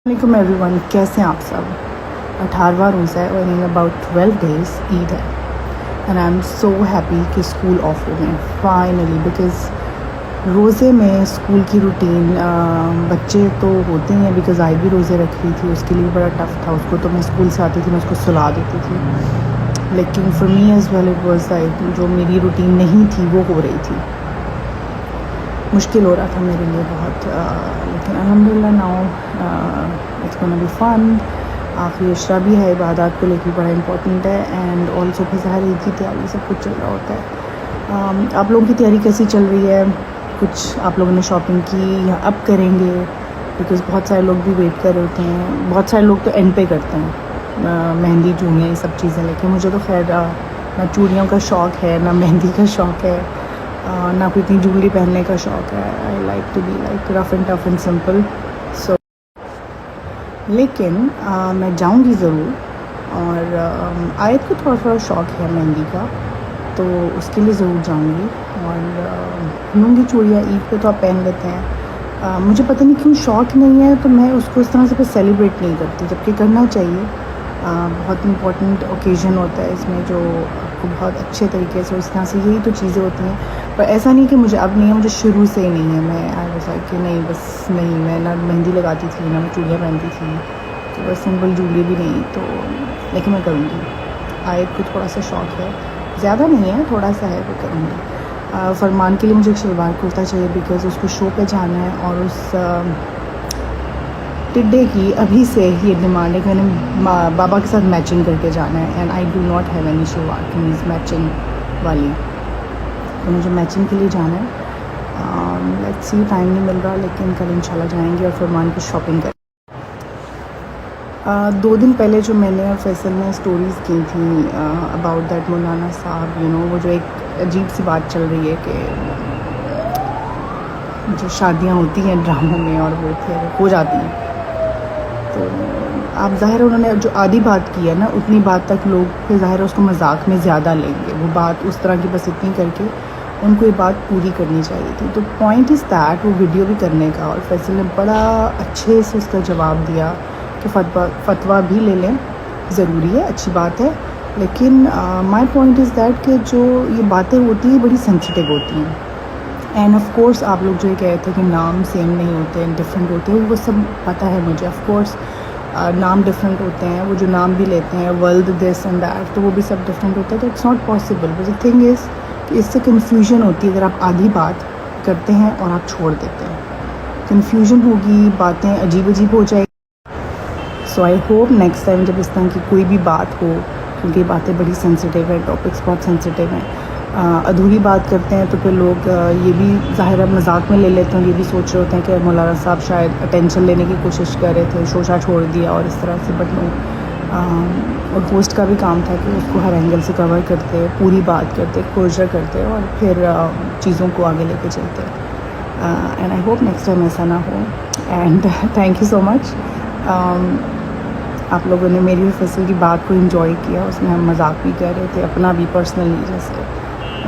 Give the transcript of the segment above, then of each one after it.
وعلیکم every one, کیسے ہیں آپ سب؟ 18واں روزہ ہے اور ان اباؤٹ 12 days عید ہے، and I am so happy کہ اسکول آف ہو گئے فائنلی، بیکاز روزے میں اسکول کی روٹین بچے تو ہوتے ہیں، بیکاز آئی بھی روزے رکھ رہی تھی، اس کے لیے بڑا ٹف تھا، اس کو تو میں اسکول سے آتی تھی میں اس کو سلا دیتی تھی، لیکن for me as well it was like جو میری روٹین نہیں تھی وہ ہو رہی تھی، مشکل ہو رہا تھا میرے لیے بہت، لیکن الحمدللہ now it's gonna be fun. آخری عشرہ بھی ہے، عبادات کو لے کے بڑا امپورٹنٹ ہے، اینڈ آلسو پھر ظاہر عید کی تیاری سب کچھ چل رہا ہوتا ہے۔ آپ لوگوں کی تیاری کیسی چل رہی ہے؟ کچھ آپ لوگوں نے شاپنگ کی یا اب کریں گے؟ بیکاز بہت سارے لوگ بھی ویٹ کر رہے ہوتے ہیں، بہت سارے لوگ تو اینڈ پہ کرتے ہیں مہندی چوڑیاں یہ سب چیزیں، لیکن مجھے تو خیر نہ چوڑیوں کا شوق ہے نہ مہندی کا شوق ہے، نہ کوئی اتنی جویلری پہننے کا شوق ہے۔ I like to be like rough and tough and simple, so لیکن میں جاؤں گی ضرور، اور آیت کو تھوڑا تھوڑا شوق ہے مہندی کا، تو اس کے لیے ضرور جاؤں گی، اور لوں گی چوڑیاں، عید پہ تو آپ پہن لیتے ہیں، مجھے پتہ نہیں کیوں شوق نہیں ہے تو میں اس کو اس طرح سے پھر سیلیبریٹ نہیں کرتی، جبکہ کرنا چاہیے، بہت امپورٹنٹ اوکیزن ہوتا ہے اس میں، جو آپ کو بہت اچھے طریقے سے اس طرح سے یہی تو چیزیں ہوتی ہیں، پر ایسا نہیں کہ مجھے اب نہیں ہے، مجھے شروع سے ہی نہیں ہے، میں آئی واز لائک کہ نہیں بس نہیں، میں نہ مہندی لگاتی تھی نہ میں چوڑیاں پہنتی تھی، تو بس سمپل جویلری بھی نہیں، تو لیکن میں کروں گی، آیت کو تھوڑا سا شوق ہے، زیادہ نہیں ہے تھوڑا سا ہے، وہ کروں گی۔ فرمان کے لیے مجھے ایک شلوار کرتا چاہیے، بیکاز اس کو شو پہ جانا ہے، اور اس ٹڈے کی ابھی سے یہ ڈیمانڈ ہے کہ میں نے بابا کے ساتھ میچنگ کر کے جانا ہے، and I do not have any shalwar kameez matching والی، تو مجھے میچنگ کے لیے جانا ہے، لیٹس سی، ٹائم نہیں مل رہا، لیکن کل انشاءاللہ جائیں گے اور فرمان کی شاپنگ کریں۔ 2 دن پہلے جو میں نے اور فیصل نے اسٹوریز کی تھیں اباؤٹ دیٹ مولانا صاحب، وہ جو ایک عجیب سی بات چل رہی ہے کہ جو شادیاں ہوتی ہیں ڈراموں میں اور وہ پھر ہو جاتی ہیں، تو آپ ظاہر انہوں نے جو آدھی بات کی ہے نا، اتنی بات تک لوگ پھر ظاہر اس کو مذاق میں زیادہ لیں گے، وہ بات اس طرح کی بس اتنی کر کے ان کو یہ بات پوری کرنی چاہیے تھی، تو پوائنٹ از دیٹ وہ ویڈیو بھی کرنے کا، اور فیصل نے بڑا اچھے سے اس کا جواب دیا کہ فتویٰ بھی لے لیں، ضروری ہے، اچھی بات ہے، لیکن مائی پوائنٹ از دیٹ کہ جو یہ باتیں ہوتی ہیں بڑی سینسیٹیو ہوتی ہیں، اینڈ آف کورس آپ لوگ جو یہ کہے تھے کہ نام سیم نہیں ہوتے ہیں، ڈفرینٹ ہوتے ہیں، وہ سب پتہ ہے مجھے، آف کورس نام ڈفرینٹ ہوتے ہیں، وہ جو نام بھی لیتے ہیں ورلڈ دس اینڈ دیٹ، تو وہ بھی سب ڈفرینٹ ہوتا ہے، تو it's not possible, but the thing is کہ اس سے کنفیوژن ہوتی ہے، اگر آپ آدھی بات کرتے ہیں اور آپ چھوڑ دیتے ہیں، کنفیوژن ہوگی، باتیں عجیب عجیب ہو جائے گی، سو آئی ہوپ نیکسٹ ٹائم جب اس طرح کی کوئی بھی بات ہو، کیونکہ یہ باتیں بڑی سینسیٹیو ہیں، ٹاپکس بہت سینسیٹیو ہیں، ادھوری بات کرتے ہیں تو پھر لوگ یہ بھی ظاہر مذاق میں لے لیتے ہیں، یہ بھی سوچ رہے ہوتے ہیں کہ مولانا صاحب شاید اٹینشن لینے کی کوشش کر رہے تھے، شوشا چھوڑ دیا اور اس طرح سے، بٹ نو، اور ہوسٹ کا بھی کام تھا کہ اس کو ہر اینگل سے کور کرتے، پوری بات کرتے، کلوزر کرتے، اور پھر چیزوں کو آگے لے کے چلتے، and I hope next time ایسا نہ ہو، اینڈ تھینک یو سو مچ، آپ لوگوں نے میری اور فیصل کی بات کو انجوائے کیا، اس میں ہم مذاق بھی کر رہے تھے، اپنا بھی پرسنلی، جیسے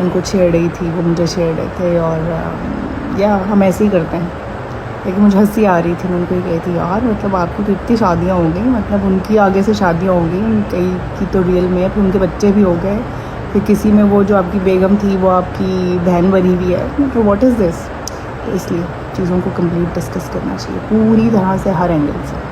ان کو چھیڑ رہی تھی وہ مجھے چھیڑ رہے تھے، اور یا ہم ایسے ہی کرتے ہیں، لیکن مجھے ہنسی آ رہی تھی، میں ان کو یہ کہتی تھی یار مطلب آپ کو تو اتنی شادیاں ہو گئی، مطلب ان کی آگے سے شادیاں ہو گئی، ان کئی کی تو ریئل میں، پھر ان کے بچے بھی ہو گئے، پھر کسی میں وہ جو آپ کی بیگم تھی وہ آپ کی بہن بنی ہوئی ہے، مطلب واٹ از دس، تو اس لیے چیزوں کو کمپلیٹ ڈسکس کرنا چاہیے پوری طرح سے، ہر اینگل سے۔